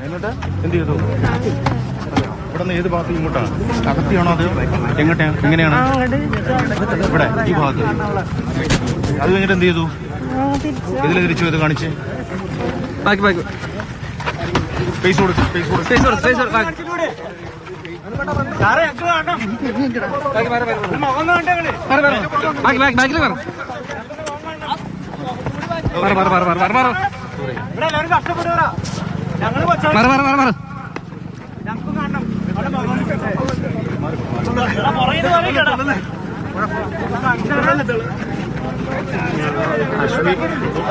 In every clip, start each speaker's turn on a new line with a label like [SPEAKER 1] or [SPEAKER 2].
[SPEAKER 1] എന്നിട്ട് എന്ത് ചെയ്തു? ഇവിടെ നിന്ന് ഏത് ഭാഗത്ത് ഇങ്ങോട്ടാണ്? അകത്തിയാണോ അത് എങ്ങനെയാണ്? ഇവിടെ ഈ ഭാഗത്ത്. അത് കഴിഞ്ഞിട്ട് എന്ത് ചെയ്തു? ഇതിൽ തിരിച്ചു ഇത് കാണിച്ച് സ്പേസ് കൊടുത്ത്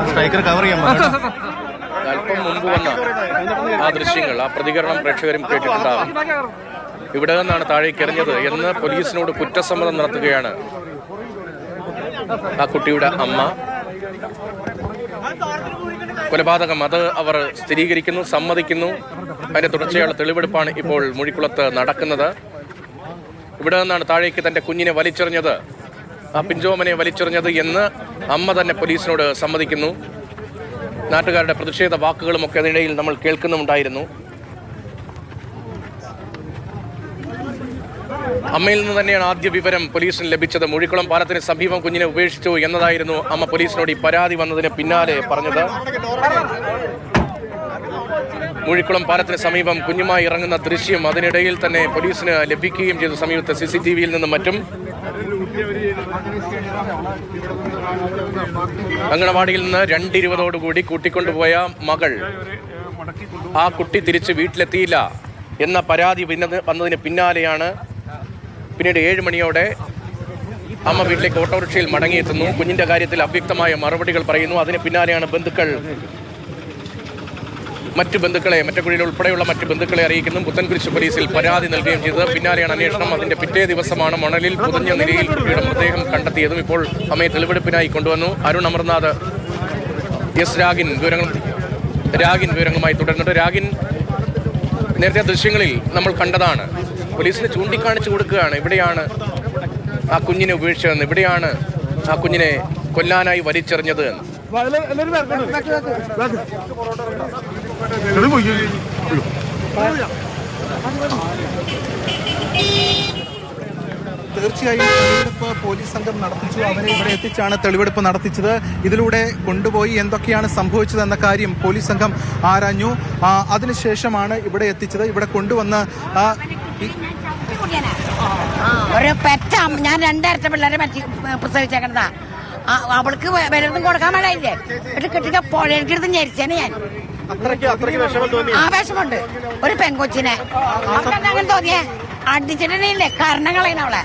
[SPEAKER 1] സ്ട്രൈക്കർ കവർ ചെയ്യാൻ
[SPEAKER 2] അല്പം മുമ്പ് വന്ന ആ ദൃശ്യങ്ങൾ, ആ പ്രതികരണം പ്രേക്ഷകരും കേട്ടിട്ടുണ്ടാകും. ഇവിടെ നിന്നാണ് താഴേക്ക് എറിഞ്ഞത് എന്ന് പോലീസിനോട് കുറ്റസമ്മതം നടത്തുകയാണ് ആ കുട്ടിയുടെ അമ്മ. കൊലപാതകം അത് അവർ സ്ഥിരീകരിക്കുന്നു, സമ്മതിക്കുന്നു. അതിന്റെ തുടർച്ചയായുള്ള തെളിവെടുപ്പാണ് ഇപ്പോൾ മുഴിക്കുളത്ത് നടക്കുന്നത്. ഇവിടെ നിന്നാണ് താഴേക്ക് തന്റെ കുഞ്ഞിനെ വലിച്ചെറിഞ്ഞത്, ആ പിഞ്ചോമനെ വലിച്ചെറിഞ്ഞത് എന്ന് അമ്മ തന്നെ പോലീസിനോട് സമ്മതിക്കുന്നു. നാട്ടുകാരുടെ പ്രതിഷേധ വാക്കുകളുമൊക്കെ അതിനിടയിൽ നമ്മൾ കേൾക്കുന്നുണ്ടായിരുന്നു. അമ്മയിൽ നിന്ന് തന്നെയാണ് ആദ്യ വിവരം പോലീസിന് ലഭിച്ചത്. മുഴിക്കുളം പാലത്തിന് സമീപം കുഞ്ഞിനെ ഉപേക്ഷിച്ചു എന്നതായിരുന്നു അമ്മ പോലീസിനോട് ഈ പരാതി വന്നതിന് പിന്നാലെ പറഞ്ഞത്. മുഴിക്കുളം പാലത്തിന് സമീപം കുഞ്ഞുമായി ഇറങ്ങുന്ന ദൃശ്യം അതിനിടയിൽ തന്നെ പോലീസിന് ലഭിക്കുകയും ചെയ്തു. സമീപത്തെ CCTV-യിൽ നിന്നും മറ്റും. അങ്കണവാടിയിൽ നിന്ന് 2:20 കൂട്ടിക്കൊണ്ടുപോയ മകൾ, ആ കുട്ടി തിരിച്ച് വീട്ടിലെത്തിയില്ല എന്ന പരാതി വന്നതിന് പിന്നാലെയാണ് പിന്നീട് 7 മണിയോടെ അമ്മ വീട്ടിലേക്ക് ഓട്ടോറിക്ഷയിൽ മടങ്ങിയെത്തുന്നു. കുഞ്ഞിന്റെ കാര്യത്തിൽ അവ്യക്തമായ മറുപടികൾ പറയുന്നു. അതിന് പിന്നാലെയാണ് മറ്റു ബന്ധുക്കളെ, മറ്റക്കുഴിയിൽ ഉൾപ്പെടെയുള്ള മറ്റു ബന്ധുക്കളെ അറിയിക്കുന്നു. പുത്തൻകുരിശ് പോലീസിൽ പരാതി നൽകുകയും ചെയ്തത്. പിന്നാലെയാണ് അന്വേഷണം. അതിന്റെ പിറ്റേ ദിവസമാണ് മണലിൽ പുതഞ്ഞ നിലയിൽ കുട്ടിയുടെ മൃതദേഹം കണ്ടെത്തിയതും. ഇപ്പോൾ അമ്മയെ തെളിവെടുപ്പിനായി കൊണ്ടുവന്നു. അരുൺ അമർനാഥ്, എസ് രാഗിൻ വിവരങ്ങളുമായി തുടർന്നിട്ട്. രാഗിൻ, നേരത്തെ ദൃശ്യങ്ങളിൽ നമ്മൾ കണ്ടതാണ്. പോലീസിന് ചൂണ്ടിക്കാണിച്ചു കൊടുക്കുകയാണ്, ഇവിടെയാണ് ആ കുഞ്ഞിനെ ഉപേക്ഷിച്ചതെന്ന്, ഇവിടെയാണ് ആ കുഞ്ഞിനെ കൊല്ലാനായി വലിച്ചെറിഞ്ഞത് എന്ന്.
[SPEAKER 1] തീർച്ചയായും തെളിവെടുപ്പ് പോലീസ് സംഘം നടത്തിച്ചു. അവരെ ഇവിടെ എത്തിച്ചാണ് തെളിവെടുപ്പ് നടത്തിച്ചത്. ഇതിലൂടെ കൊണ്ടുപോയി എന്തൊക്കെയാണ് സംഭവിച്ചതെന്ന കാര്യം പോലീസ് സംഘം ആരാഞ്ഞു. അതിനുശേഷമാണ് ഇവിടെ എത്തിച്ചത്. ഇവിടെ കൊണ്ടുവന്ന്
[SPEAKER 3] ഒരു പെറ്റ, ഞാൻ 2 പിള്ളേരെ പ്രസവിച്ചേക്കണതാ. അവൾക്ക് വലുതും കൊടുക്കാൻ വേണ്ടിയില്ലേ, കിട്ടിയ പുഴയെടുത്ത് ഞെരിച്ചേനെ ഞാൻ. ആവേശമുണ്ട് ഒരു പെൺകൊച്ചിനെ. അങ്ങനെ തോന്നിയേ അടിച്ചിട്ടില്ലേ കർണങ്ങളെ അവളെ.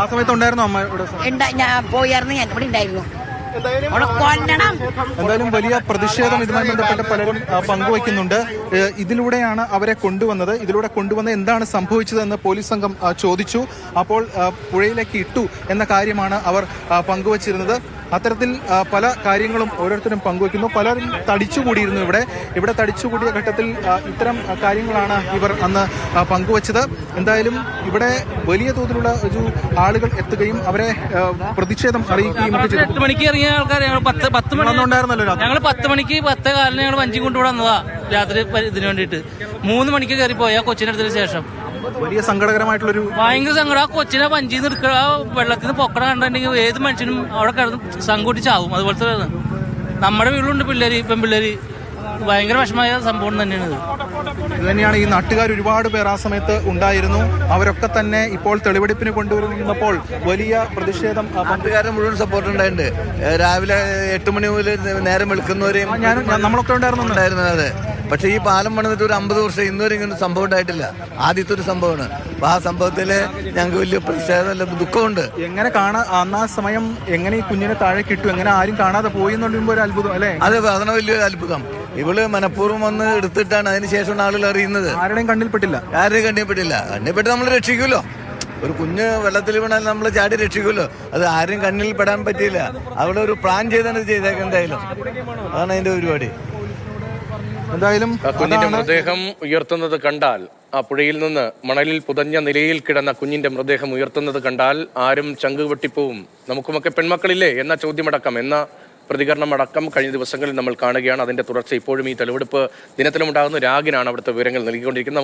[SPEAKER 1] ആ സമയത്ത് ഉണ്ടായിരുന്നു അമ്മ?
[SPEAKER 3] ഞാൻ പോയായിരുന്നു, ഞാൻ ഇവിടെ ഉണ്ടായിരുന്നു.
[SPEAKER 1] എന്തായാലും വലിയ പ്രതിഷേധം ഇതുമായി ബന്ധപ്പെട്ട് പലരും പങ്കുവയ്ക്കുന്നുണ്ട്. ഇതിലൂടെയാണ് അവരെ കൊണ്ടുവന്നത്. ഇതിലൂടെ കൊണ്ടുവന്ന് എന്താണ് സംഭവിച്ചതെന്ന് പോലീസ് സംഘം ചോദിച്ചു. അപ്പോൾ പുഴയിലേക്ക് ഇട്ടു എന്ന കാര്യമാണ് അവർ പങ്കുവച്ചിരുന്നത്. അത്തരത്തിൽ പല കാര്യങ്ങളും ഓരോരുത്തരും പങ്കുവയ്ക്കുന്നു. പലരും തടിച്ചുകൂടിയിരുന്നു ഇവിടെ തടിച്ചുകൂടിയ ഘട്ടത്തിൽ ഇത്തരം കാര്യങ്ങളാണ് ഇവർ അന്ന് പങ്കുവച്ചത്. എന്തായാലും ഇവിടെ വലിയ തോതിലുള്ള ഒരു ആളുകൾ എത്തുകയും അവരെ പ്രതിഷേധം അറിയിക്കുകയും ഒക്കെ ചെയ്തു.
[SPEAKER 4] 8 മണിക്ക് ഇറങ്ങിയ ആൾക്കാർ ഞങ്ങൾ 10 മണി
[SPEAKER 1] ഉണ്ടായിരുന്നല്ലോ.
[SPEAKER 4] ഞങ്ങൾ 10 മണിക്ക് 10:15 ഞങ്ങൾ വഞ്ചി കൊണ്ടുവിടെ വന്നതാ രാത്രി ഇതിനു വേണ്ടിയിട്ട്. 3 മണിക്ക് കയറി പോയി ആ കൊച്ചിനെടുത്തതിന് ശേഷം.
[SPEAKER 1] വലിയ സങ്കടകരമായിട്ടുള്ളൊരു,
[SPEAKER 4] ഭയങ്കര സങ്കടം. ആ കൊച്ചിനെ വഞ്ചിന്ന് എടുക്കുക, വെള്ളത്തിൽ നിന്ന് പൊക്കട കണ്ടിട്ടുണ്ടെങ്കിൽ ഏത് മനുഷ്യനും അവിടെ കിടന്ന് സങ്കൂട്ടിച്ചാവും. അതുപോലത്തെ നമ്മുടെ വീട്ടിലുണ്ട് പെൺപിള്ളേര്. ഭയങ്കര വിഷമമായ സംഭവം തന്നെയാണ്
[SPEAKER 1] ഇത് തന്നെയാണ്. ഈ നാട്ടുകാർ ഒരുപാട് പേർ ആ സമയത്ത് ഉണ്ടായിരുന്നു. അവരൊക്കെ തന്നെ ഇപ്പോൾ തെളിവെടുപ്പിന് കൊണ്ടുവരുന്നപ്പോൾ വലിയ പ്രതിഷേധം.
[SPEAKER 5] നാട്ടുകാരുടെ മുഴുവൻ സപ്പോർട്ട് ഉണ്ടായിട്ടുണ്ട്. രാവിലെ 8 മണി മുതൽ നേരം വെളുക്കുന്നവരെയും
[SPEAKER 1] നമ്മളൊക്കെ ഉണ്ടായിരുന്നു.
[SPEAKER 5] അതെ. പക്ഷെ ഈ പാലം പണിതിട്ട് ഒരു 50 വർഷം ഇന്നുവരെ ഇങ്ങനെ സംഭവം ഉണ്ടായിട്ടില്ല. ആദ്യത്തെ ഒരു സംഭവമാണ്. അപ്പൊ ആ സംഭവത്തില് ഞങ്ങൾക്ക് വലിയ പ്രതിഷേധം, ദുഃഖമുണ്ട്.
[SPEAKER 1] എങ്ങനെ അന്ന് ആ സമയം എങ്ങനെ ഈ കുഞ്ഞിനെ താഴെ കിട്ടും, എങ്ങനെ ആരും കാണാതെ പോയി എന്നുള്ളപ്പോൾ ഒരു അത്ഭുതം അല്ലേ?
[SPEAKER 5] അതെ, അതാണ് വലിയൊരു അത്ഭുതം. ഇവള് മനഃപൂർവ്വം വന്ന് എടുത്തിട്ടാണ്. അതിനുശേഷമാണ് ആളുകൾ അറിയുന്നത്.
[SPEAKER 1] ആരുടെയും കണ്ണിൽപ്പെട്ടില്ല.
[SPEAKER 5] കണ്ണിൽപ്പെട്ട് നമ്മൾ രക്ഷിക്കുമല്ലോ. ഒരു കുഞ്ഞ് വെള്ളത്തിൽ വീണാൽ നമ്മൾ ചാടി രക്ഷിക്കുമല്ലോ. അത് ആരും കണ്ണിൽ പെടാൻ പറ്റിയില്ല. അവിടെ ഒരു പ്ലാൻ ചെയ്താണ് ചെയ്തേക്കെന്തായാലും. അതാണ് അതിന്റെ പരിപാടി.
[SPEAKER 1] എന്തായാലും
[SPEAKER 2] കുഞ്ഞിന്റെ മൃതദേഹം ഉയർത്തുന്നത് കണ്ടാൽ, ആ പുഴയിൽ നിന്ന് മണലിൽ പുതഞ്ഞ നിലയിൽ കിടന്ന കുഞ്ഞിന്റെ മൃതദേഹം ഉയർത്തുന്നത് കണ്ടാൽ ആരും ചങ്ക് വെട്ടിപ്പോവും. നമുക്കുമൊക്കെ പെൺമക്കളില്ലേ എന്ന ചോദ്യമടക്കം, എന്ന പ്രതികരണമടക്കം കഴിഞ്ഞ ദിവസങ്ങളിൽ നമ്മൾ കാണുകയാണ്. അതിന്റെ തുടർച്ച ഇപ്പോഴും ഈ തെളിവെടുപ്പ് ദിനത്തിലും ഉണ്ടാകുന്ന രാഗിനാണ് അവിടുത്തെ വിവരങ്ങൾ നൽകിക്കൊണ്ടിരിക്കുന്നത്.